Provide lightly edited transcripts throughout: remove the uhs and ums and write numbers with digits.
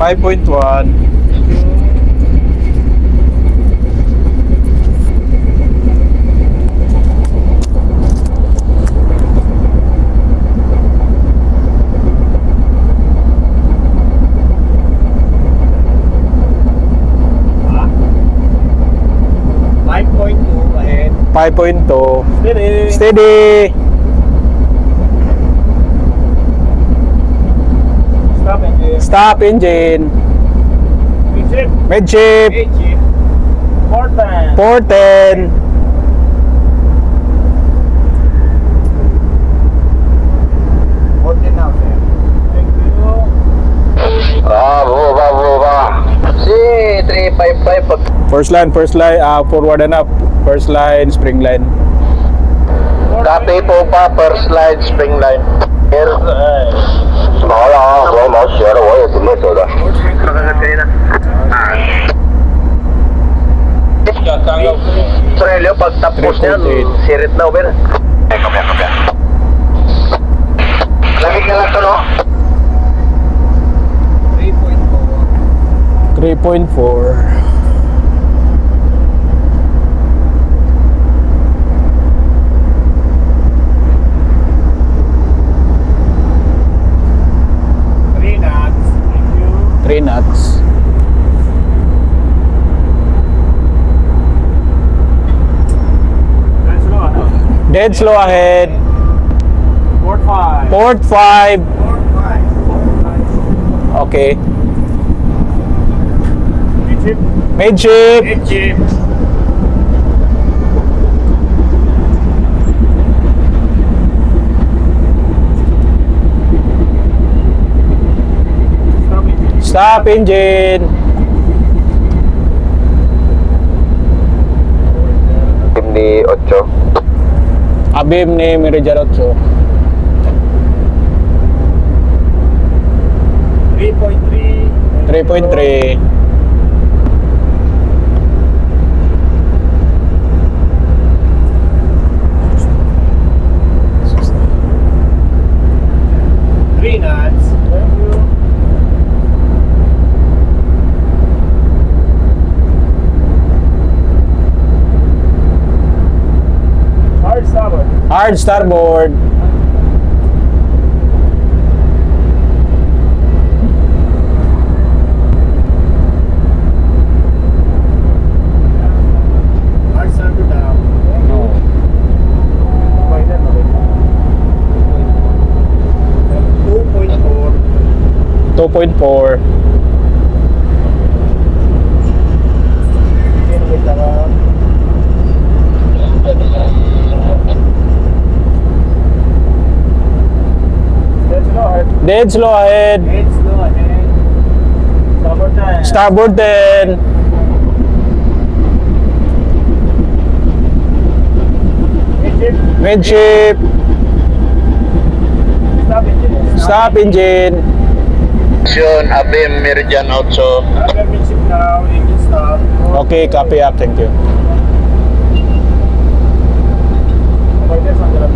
5.1. Ahead. 5.2. Steady. Steady. Stop engine. Stop engine. Midship. Midship. Midship. 410. 410. 14 now, sir. Thank you. Baba. C355. First line, forward and up. First line, spring line. Copy po pa, first line, spring line. Here. 好了啊，我毛学了，我也准备走了。Trelio, pagtapos niyan, sirit na, Uber. Kopya. Lamig na lang ito, no? 3.4. Three knots. Dead slow ahead. Port 5. Port 5. Okay. Midship. Midship. Midship. Stop engine. Tim ni 8. Abim ni Meridian 8. 3.3. 3.3. Three knots. Thank you. Hard starboard. Hard starboard. Hard starboard down. No. 2.4. 2.4. Dead slow ahead. Dead slow ahead. Starboard 10. Starboard 10. Midship. Midship. Stop engine. Stop engine. Abim, Meridian 8. Other midship now. Engine stop. Okay, copy up. Thank you. Okay, there's under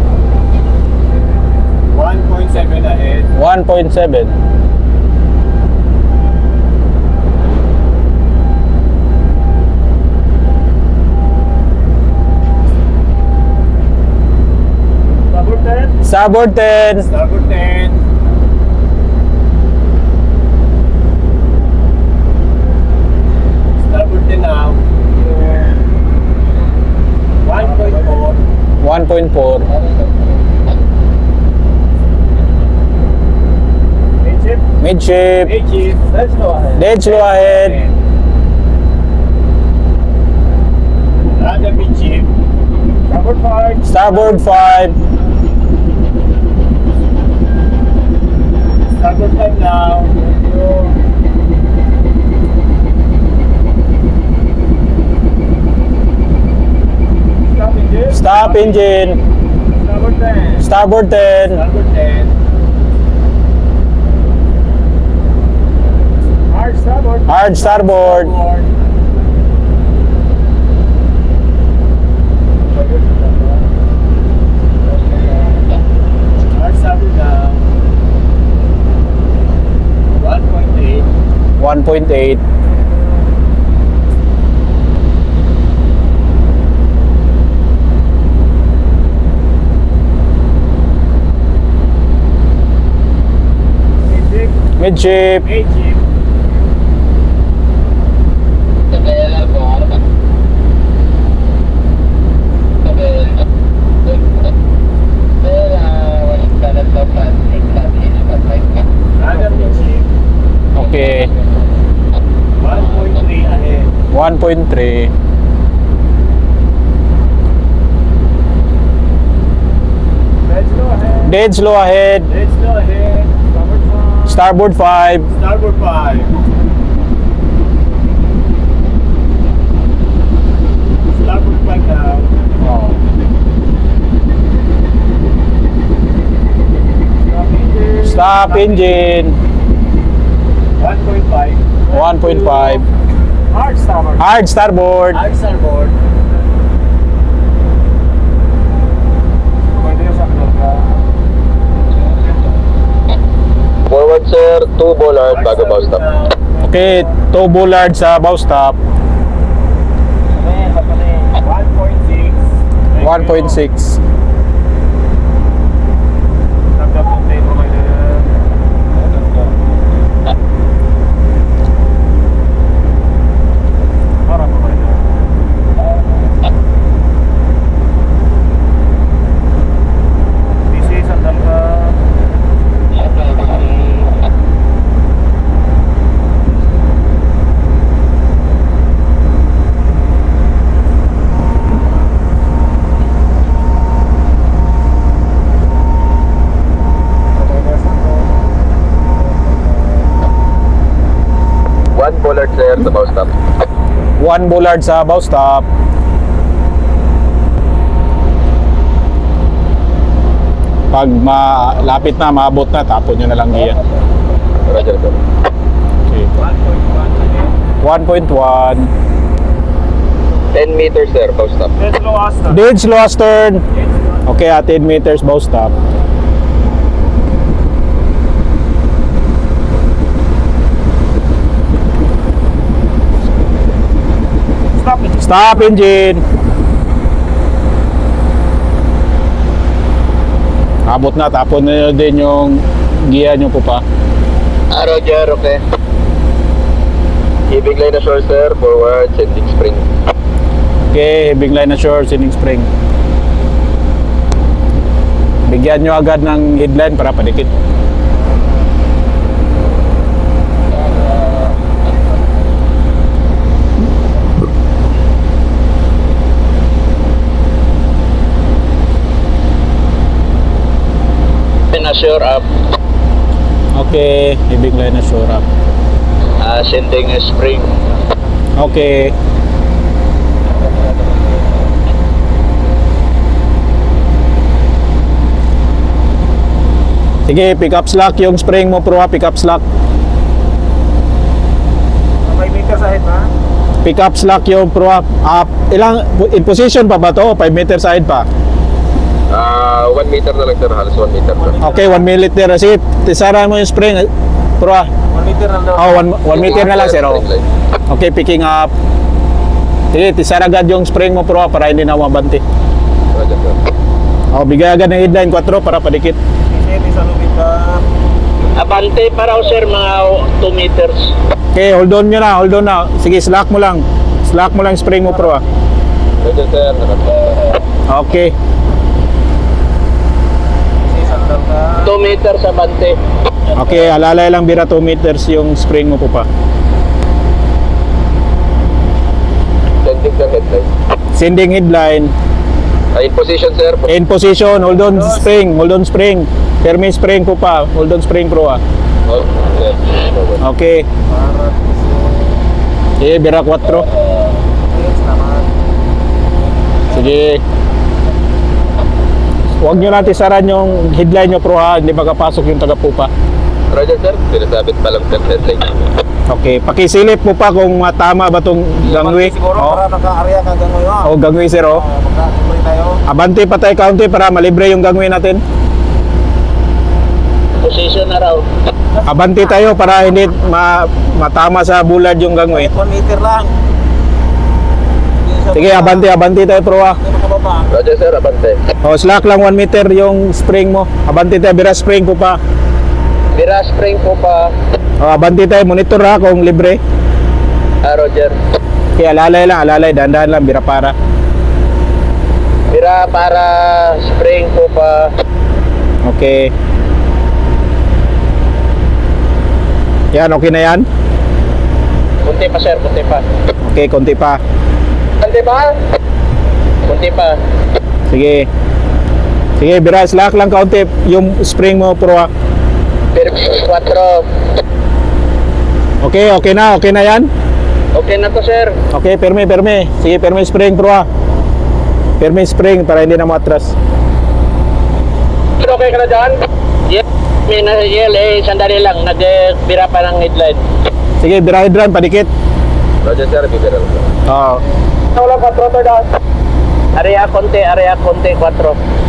1.7 ahead. 1.7. Starboard 10. Starboard 10. Starboard 10. Starboard 10 now. 1.4. 1.4. Midship. Midship. Midship. Let's go ahead. Dead slow ahead. Other midship. Starboard 5. Starboard 5. Starboard 5 now. Stop engine. Stop engine. Starboard 10. Starboard 10. Starboard 10. Hard starboard. Hard starboard. Hard starboard down. 1.8. 1.8. Mid-jig. Midship. Mid-jig. Another mid-jig. Okay. 1.3 ahead. 1.3. Dead slow ahead. Dead slow ahead. Dead slow ahead. Starboard Starboard 5. 5. Starboard 5. Starboard 5 now. Oh. Stop engine. Stop engine. 1.5. 1.5. Hard starboard. Hard starboard. Hard starboard. Pwede yung sakto ka. Forward sir, 2 bollard bago bow stop. Okay, 2 bullard sa bow stop. 1.6. 1.6. Tanggap ng tayo provider. Para provider. This is sandal ka. One bollard sir sa bow stop. 1 bullard sa bow stop. Pag malapit na, maabot na, tapon nyo na lang giyan. Roger sir. Okay. 1.1 again. 1.1. 10 meters sir, bow stop. Dead slow astern. Dead slow astern. Dead slow. Okay, 10 meters bow stop. Stop it. Stop engine. Abot na, tapon na din yung giya nyo po pa. Roger, okay. Ibig line na shore sir, forward, sending spring. Okay, big line na shore, sending spring. Bigyan nyo agad ng headline para padikit. Na shore up, Okay, big line na shore up. sending spring. Okay. Sige, pick up slack yung spring mo pro ha, pick up slack. 5 meters ahead na. Pick up slack yung pro ha. Ilang, in position pa ba to? 5 meters side pa? 1 meter na lang sir, halos 1 meter sir. Okay, 1 meter. Sige, tisara mo yung spring pro ha. 1 meter na daw. Oh, 1 meter na lang sir. Oh. Spring line. Okay, picking up. Sige, tisara agad yung spring mo pro ha, para hindi na mabanti. Roger sir. Oh, bigay agad ng headline 4 para padikit. Isip, isa lumit ka. Abante pa raw sir, mga 2 meters. Okay, hold on nyo na, hold on na. Sige, slack mo lang. Slack mo lang spring mo pro ha. Roger sir, Okay. Isa sandal ka. 2 meters abante. Okay, alalay lang bira 2 meters yung spring mo po pa. Sending sir, headline. Sending headline. In position sir. In position, hold on spring, hold on spring. Permi spring po pa, hold on spring pro ah. Oh, sir. Okay. Para Okay, bira 4. yes naman. Sige. Huwag nyo natin saran yung headline nyo pro ha, hindi makapasok yung taga pupa. Roger sir, sinasabit pa lang sir, headline. Okay, pakisilip mo pa kung tama ba tong gangway. Siguro para naka-area ka hanggang ngayon. O gangway sir oh. Magkakabay tayo. Abante pa tayo county para malibre yung gangway natin. Position na raw. Abanti tayo para hindi matama sa bullard yung gangway. 1 meter lang. Sige, abanti tayo pro ah. Hindi makababa. Roger sir, abante. O, slack lang 1 meter yung spring mo. Abanti tayo, bira spring po pa. Bira spring po pa. O, abanti tayo, monitor ha kung libre. Roger. Kaya alalay, dahan-dahan lang, bira para. Bira para spring po pa. Okay. Yan, okay na yan? Kunti pa sir, kunti pa. Okay, konti pa. Kunti pa? Kunti pa. Sige. Sige, bira, slack lang kaunti yung spring mo, pro ah. Pero 4. Okay na yan? Okay na to sir. Okay, perme. Sige, perme spring, pro ah. Perme spring para hindi na matras. Okay ka na dyan? Yes. May nasa-yel sandali lang. Nagbira pa ng headlight. Sige, bira hydran, padikit. Roger sir, bibira lang. Oo. Wala 4 to dyan. Area konti, 4.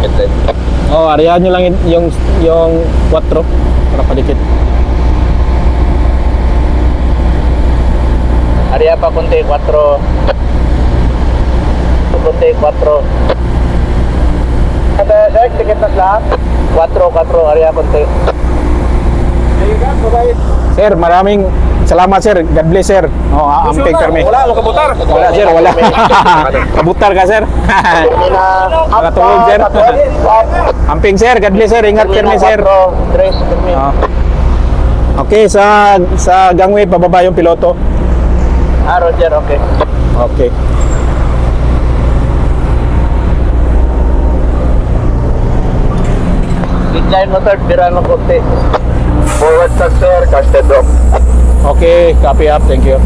Headlight. Oh, arihan nyo lang yung 4 para padikit. Area pa konti, 4. Konti, 4. Ate, sir, tikit na lahat. 4, area konti. Sir, maraming salamat sir. God bless sir. Oh, amping perme. Wala, wala kabutar. Wala sir, wala. Kabutar ka sir. Nakatulog sir. Amping sir, God bless sir. Ingat perme sir. Tres, perme. Oh. Okay, sa gangway pababa yung piloto. Roger, okay. Okay. Decline mo third, bira ng konti. Forward sa sir, casted off. Okay, copy up. Thank you.